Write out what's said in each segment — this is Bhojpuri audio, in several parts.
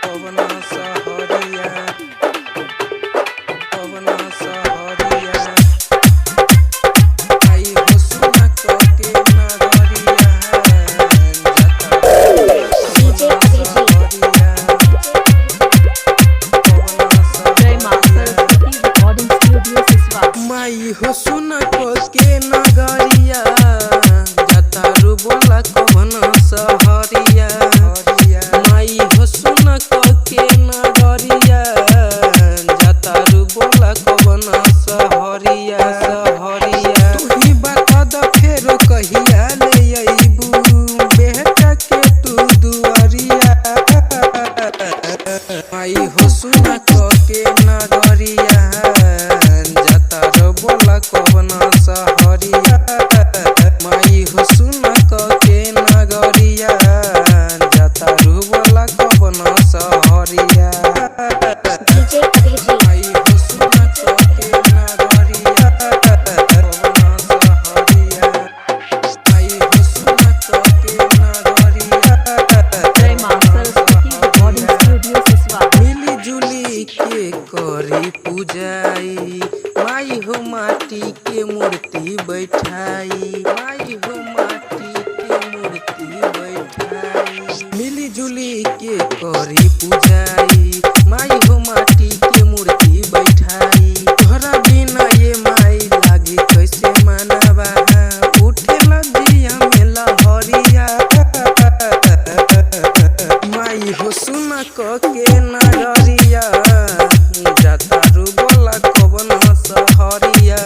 पवना सहरिया पवना सहरिया आई हो सुना के नगरिया DJ माई हो सुना के नगरिया जतारू बोला कवन सहरिया माई हो सुना के नगरिया जतारू बोला कवन सहरिया तू ही बता द फेरो कहिया ले अइबू बेटा के तू दुआरिया माई हो सुना के नगरिया जतारू बोला कवन सहरिया माई हो सुना के नगरिया जतारू बोला कवन सहरिया DJ Abhijit माई हो सुना के नगरिया कवन सहरिया माई हो सुना के नगरिया मिली जुली के करी पूजाई माई हो माटी के मूर्ति बैठाई माई हो माटी के मूर्ति बैठाई मिली जुली के करी पूजाई माई हो माटी के मूर्ति बैठाई तोहरा बिना ये माई लागी कैसे मनावा उठे लजिया में लहरिया माई हो सुना के नगरिया जतारू बोला कवन सहरिया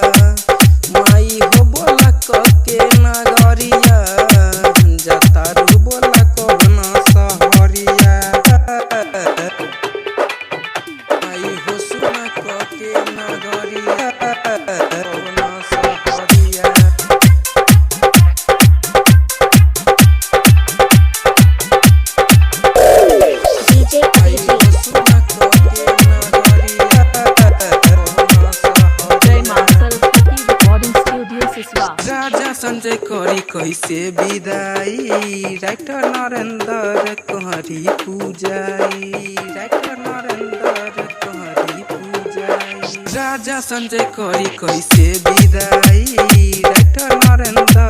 माई हो बोला के नगरिया जतारू बोला कवन सहरिया माई हो सुना के नगरिया कवन सहरिया DJ Abhijit राजा संजय करी कैसे विदाई राइटर नरेंद्र कहरी पूजाई राइटर नरेंद्र कहरी पूजाई राजा संजय करी कैसे विदाई राइटर नरेंद्र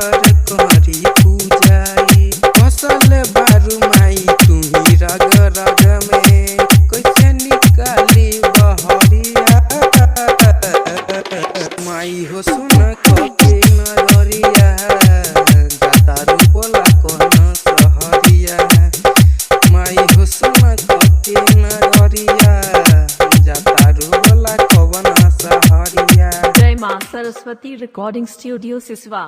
कहरी पूजाई फसल बारू माई तुम्ही रग रग में कैसे निकाली बहरिया माई हो सुन के नगरिया जतारू बोला कौन सहरिया माई हो सुन के नगरिया जतारू बोला कौन सहरिया जय मां सरस्वती रिकॉर्डिंग स्टूडियो सिसवा।